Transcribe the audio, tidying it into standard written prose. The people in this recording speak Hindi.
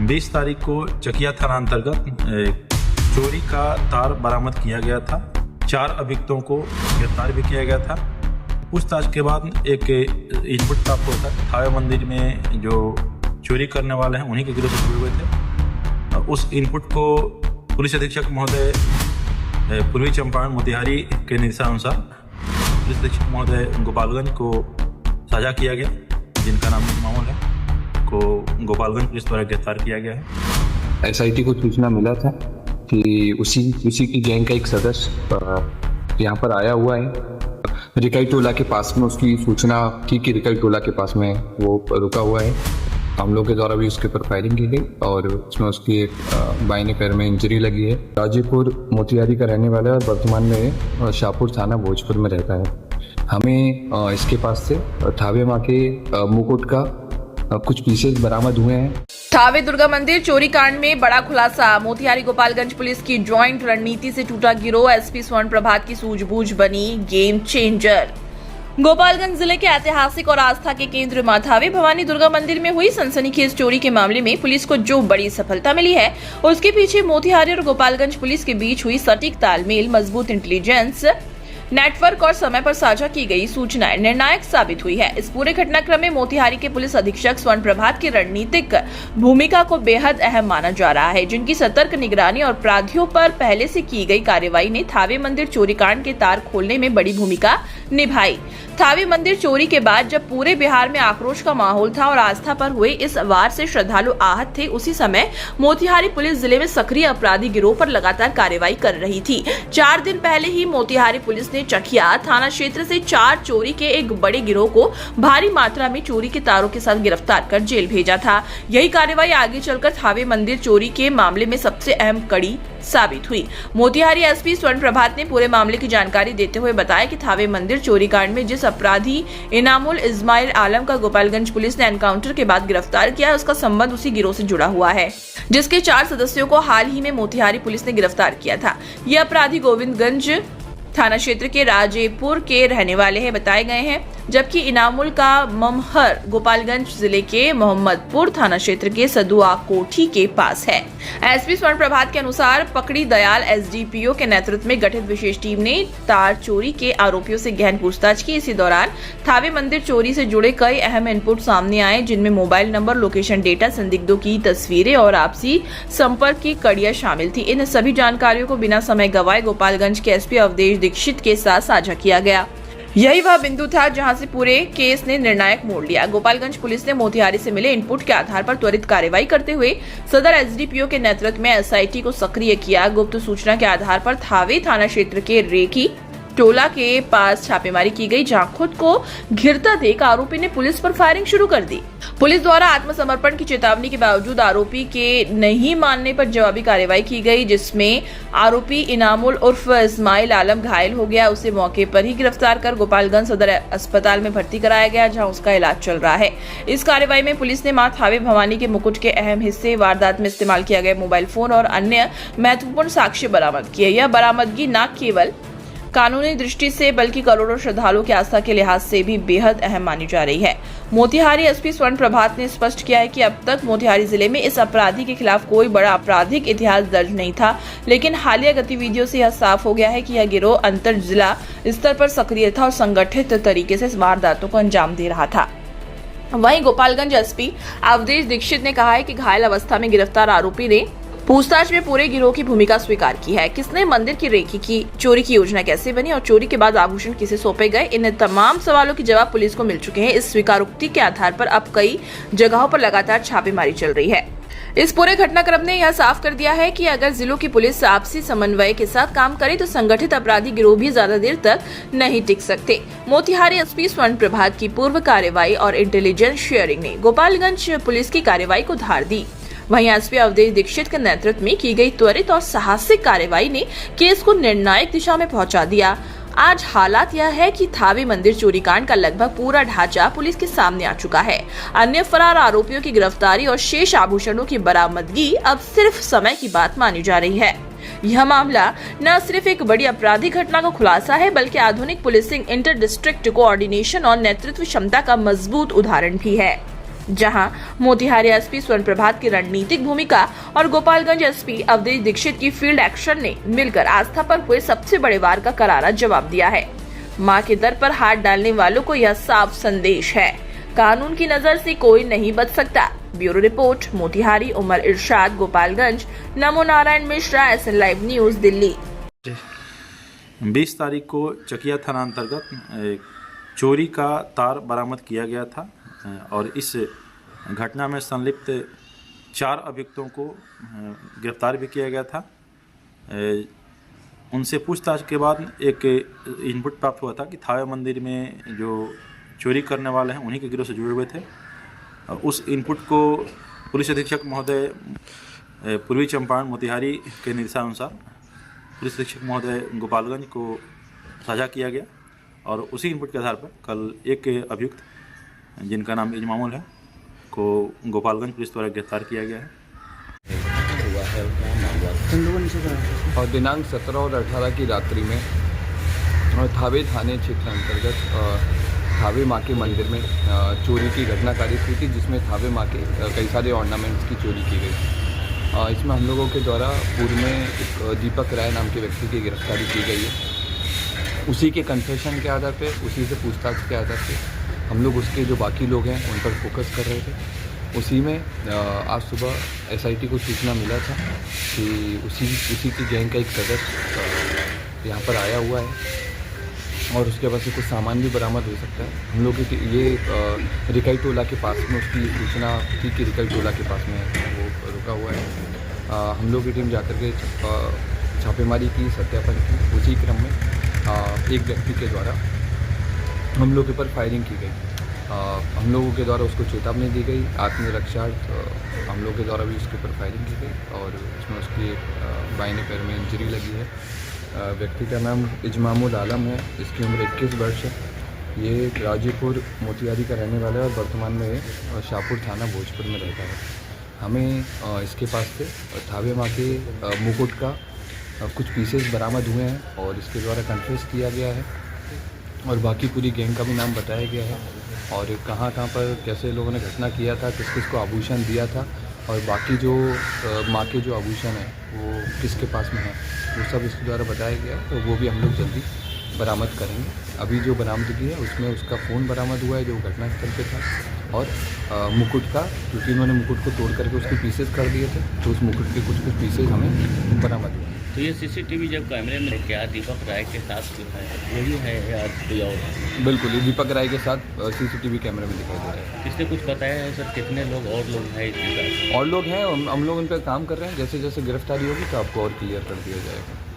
20 तारीख को चकिया थाना अंतर्गत चोरी का तार बरामद किया गया था। 4 अभियुक्तों को गिरफ्तार भी किया गया था। पूछताछ के बाद एक इनपुट प्राप्त होता है। थावे मंदिर में जो चोरी करने वाले हैं उन्हीं के गिरोह से जुड़े हुए थे। उस इनपुट को पुलिस अधीक्षक महोदय पूर्वी चंपारण मोतिहारी के निर्देशानुसार पुलिस अधीक्षक महोदय गोपालगंज को साझा किया गया, जिनका नाम मामूल है, को गोपालगंज पुलिस द्वारा गिरफ्तार किया गया है। SIT को सूचना मिला था कि उसी की गैंग का एक सदस्य यहाँ पर आया हुआ है। रिकाई टोला के पास में उसकी सूचना थी कि रिकाई टोला के पास में वो रुका हुआ है। हम लोग के द्वारा भी उसके ऊपर फायरिंग की गई और उसमें उसकी एक बाइने पैर में इंजरी लगी है। गाजीपुर मोतिहारी का रहने वाला है और वर्तमान में शाहपुर थाना भोजपुर में रहता है। हमें इसके पास से थावे माँ के मुकुट का कुछ पीसेस बरामद हुए हैं। थावे दुर्गा मंदिर चोरी कांड में बड़ा खुलासा। मोतिहारी गोपालगंज पुलिस की ज्वाइंट रणनीति से टूटा गिरोह। SP स्वर्ण प्रभात की सूझबूझ बनी गेम चेंजर। गोपालगंज जिले के ऐतिहासिक और आस्था के केंद्र मां थावे भवानी दुर्गा मंदिर में हुई सनसनीखेज चोरी के मामले में पुलिस को जो बड़ी सफलता मिली है, उसके पीछे मोतिहारी और गोपालगंज पुलिस के बीच हुई सटीक तालमेल, मजबूत इंटेलिजेंस नेटवर्क और समय पर साझा की गई सूचनाएं निर्णायक साबित हुई है। इस पूरे घटनाक्रम में मोतिहारी के पुलिस अधीक्षक स्वर्ण प्रभात की रणनीतिक भूमिका को बेहद अहम माना जा रहा है, जिनकी सतर्क निगरानी और अपराधियों पर पहले से की गई कार्रवाई ने थावे मंदिर चोरी कांड के तार खोलने में बड़ी भूमिका निभाई। थावे मंदिर चोरी के बाद जब पूरे बिहार में आक्रोश का माहौल था और आस्था पर हुए इस वार से श्रद्धालु आहत थे, उसी समय मोतिहारी पुलिस जिले में सक्रिय अपराधी गिरोह पर लगातार कार्रवाई कर रही थी। 4 दिन पहले ही मोतिहारी पुलिस ने चकिया थाना क्षेत्र से 4 चोरी के एक बड़े गिरोह को भारी मात्रा में चोरी के तारों के साथ गिरफ्तार कर जेल भेजा था। यही कार्रवाई आगे चलकर थावे मंदिर चोरी के मामले में सबसे अहम कड़ी साबित हुई। मोतिहारी SP स्वर्ण प्रभात ने पूरे मामले की जानकारी देते हुए बताया कि थावे मंदिर चोरी कांड में जिस अपराधी इनामुल इस्माइल आलम का गोपालगंज पुलिस ने एनकाउंटर के बाद गिरफ्तार किया, उसका संबंध उसी गिरोह से जुड़ा हुआ है, जिसके 4 सदस्यों को हाल ही में मोतिहारी पुलिस ने गिरफ्तार किया था। ये अपराधी गोविंदगंज थाना क्षेत्र के राजेपुर के रहने वाले हैं बताए गए हैं, जबकि इनामुल का ममहर गोपालगंज जिले के मोहम्मदपुर थाना क्षेत्र के सदुआ कोठी के पास है। SP स्वर्ण प्रभात के अनुसार पकड़ी दयाल SDPO के नेतृत्व में गठित विशेष टीम ने तार चोरी के आरोपियों से गहन पूछताछ की। इसी दौरान थावे मंदिर चोरी से जुड़े कई अहम इनपुट सामने आए, जिनमें मोबाइल नंबर, लोकेशन डेटा, संदिग्धों की तस्वीरें और आपसी संपर्क की कड़ियां शामिल थी। इन सभी जानकारियों को बिना समय गवाए गोपालगंज के SP अवधेश दीक्षित के साथ साझा किया गया। यही वह बिंदु था जहां से पूरे केस ने निर्णायक मोड़ लिया। गोपालगंज पुलिस ने मोतिहारी से मिले इनपुट के आधार पर त्वरित कार्रवाई करते हुए सदर SDPO के नेतृत्व में SIT को सक्रिय किया। गुप्त सूचना के आधार पर थावे थाना क्षेत्र के रेखी टोला के पास छापेमारी की गई, जहां खुद को घिरता देख आरोपी ने पुलिस पर फायरिंग शुरू कर दी। पुलिस द्वारा आत्मसमर्पण की चेतावनी के बावजूद आरोपी के नहीं मानने पर जवाबी कार्रवाई की गई, जिसमें आरोपी इनामुल उर्फ इस्माइल आलम घायल हो गया। उसे मौके पर ही गिरफ्तार कर गोपालगंज सदर अस्पताल में भर्ती कराया गया, जहां उसका इलाज चल रहा है। इस कार्रवाई में पुलिस ने मां थावे भवानी के मुकुट के अहम हिस्से, वारदात में इस्तेमाल किया गया मोबाइल फोन और अन्य महत्वपूर्ण साक्ष्य बरामद किए। यह बरामदगी न केवल कानूनी दृष्टि से बल्कि करोड़ों श्रद्धालुओं की आस्था के लिहाज से भी बेहद अहम मानी जा रही है। मोतिहारी SP स्वर्ण प्रभात ने स्पष्ट किया है कि अब तक मोतिहारी जिले में इस अपराधी के खिलाफ कोई बड़ा आपराधिक इतिहास दर्ज नहीं था, लेकिन हालिया गतिविधियों से यह साफ हो गया है कि यह गिरोह अंतर जिला स्तर पर सक्रिय था और संगठित तरीके से वारदातों को अंजाम दे रहा था। वहीं गोपालगंज SP अवधेश दीक्षित ने कहा है कि घायल अवस्था में गिरफ्तार आरोपी ने पूछताछ में पूरे गिरोह की भूमिका स्वीकार की है। किसने मंदिर की रेखी की, चोरी की योजना कैसे बनी और चोरी के बाद आभूषण किसे सौंपे गए, इन तमाम सवालों के जवाब पुलिस को मिल चुके हैं। इस स्वीकारोक्ति के आधार पर अब कई जगहों पर लगातार छापेमारी चल रही है। इस पूरे घटनाक्रम ने यह साफ कर दिया है कि अगर जिलों की पुलिस आपसी समन्वय के साथ काम करे तो संगठित अपराधी गिरोह भी ज्यादा देर तक नहीं टिक सकते। मोतिहारी SP स्वर्ण प्रभात की पूर्व कार्रवाई और इंटेलिजेंस शेयरिंग ने गोपालगंज पुलिस की कार्रवाई को धार दी। वहीं SP अवधेश दीक्षित के नेतृत्व में की गई त्वरित और साहसिक कार्रवाई ने केस को निर्णायक दिशा में पहुंचा दिया। आज हालात यह है कि थावे मंदिर चोरी कांड का लगभग पूरा ढांचा पुलिस के सामने आ चुका है। अन्य फरार आरोपियों की गिरफ्तारी और शेष आभूषणों की बरामदगी अब सिर्फ समय की बात मानी जा रही है। यह मामला न सिर्फ एक बड़ी आपराधिक घटना का खुलासा है, बल्कि आधुनिक पुलिसिंग, इंटर डिस्ट्रिक्ट कोऑर्डिनेशन और नेतृत्व क्षमता का मजबूत उदाहरण भी है। जहां मोतिहारी एसपी स्वर्ण प्रभात की रणनीतिक भूमिका और गोपालगंज एसपी अवधेश दीक्षित की फील्ड एक्शन ने मिलकर आस्था पर हुए सबसे बड़े वार का करारा जवाब दिया है। मां के दर पर हाथ डालने वालों को यह साफ संदेश है, कानून की नजर से कोई नहीं बच सकता। Bureau report, Motihari. Umar Irshad, Gopalganj. Namo Narayan Mishra, SN live news, Delhi. 20 तारीख को चकिया थाना अंतर्गत चोरी का तार बरामद किया गया था और इस घटना में संलिप्त 4 अभियुक्तों को गिरफ्तार भी किया गया था। उनसे पूछताछ के बाद एक इनपुट प्राप्त हुआ था कि थावे मंदिर में जो चोरी करने वाले हैं उन्हीं के गिरोह से जुड़े हुए थे। उस इनपुट को पुलिस अधीक्षक महोदय पूर्वी चंपारण मोतिहारी के निर्देशानुसार पुलिस अधीक्षक महोदय गोपालगंज को साझा किया गया और उसी इनपुट के आधार पर कल एक अभियुक्त जिनका नाम इजमामुल है को गोपालगंज पुलिस द्वारा गिरफ्तार किया गया है। और दिनांक 17 और 18 की रात्रि में थावे थाने क्षेत्र अंतर्गत थावे माँ के मंदिर में चोरी की घटना कारित हुई थी, जिसमें थावे माँ के कई सारे ऑर्नामेंट्स की चोरी की गई। इसमें हम लोगों के द्वारा पूर्व में एक दीपक राय नाम के व्यक्ति की गिरफ्तारी की गई है। उसी के कन्फेशन के आधार पे, उसी से पूछताछ के आधार पे हम लोग उसके जो बाकी लोग हैं उन पर फोकस कर रहे थे। उसी में आज सुबह SIT को सूचना मिला था कि उसी की गैंग का एक सदस्य यहाँ पर आया हुआ है और उसके पास से कुछ सामान भी बरामद हो सकता है। हम लोग ये रिकाई टोला के पास में उसकी सूचना थी कि रिकाई टोला के पास में वो रुका हुआ है। हम लोग की टीम जाकर के छापेमारी की, सत्यापन की। उसी क्रम में एक व्यक्ति के द्वारा हम लोग के ऊपर फायरिंग की गई। हम लोगों के द्वारा उसको चेतावनी दी गई, आत्मरक्षार्थ हम लोग के द्वारा भी उसके ऊपर फायरिंग की गई और उसमें उसकी बाएं पैर में इंजरी लगी है। व्यक्ति का नाम इजमामुल आलम है, इसकी उम्र 21 वर्ष है। ये गाजीपुर मोतिहारी का रहने वाला है और वर्तमान में ये शाहपुर थाना भोजपुर में रहता है। हमें इसके पास से थावे माँ के मुकुट का कुछ पीसेस बरामद हुए हैं और इसके द्वारा कन्फेस किया गया है और बाकी पूरी गैंग का भी नाम बताया गया है और कहाँ पर कैसे लोगों ने घटना किया था, किस किस को आभूषण दिया था और बाकी जो माँ के जो आभूषण हैं वो किसके पास में है, वो सब इसके द्वारा बताया गया है। तो वो भी हम लोग जल्दी बरामद करेंगे। अभी जो बरामदगी है उसमें उसका फ़ोन बरामद हुआ है जो घटनास्थल पे था और मुकुट का, क्योंकि उन्होंने मुकुट को तोड़ करके उसके पीसेस कर दिए थे, तो उस मुकुट के कुछ पीसेस हमें बरामद हुए। तो ये CCTV जब कैमरे में क्या दीपक राय के साथ यही है या कोई और? बिल्कुल, ये दीपक राय के साथ CCTV कैमरे में दिखाई दे रहा है। किसने कुछ बताया है सर, कितने लोग और लोग हैं इसके साथ? और लोग हैं, हम लोग उन पर काम कर रहे हैं। जैसे जैसे गिरफ्तारी होगी तो आपको और क्लियर कर दिया जाएगा।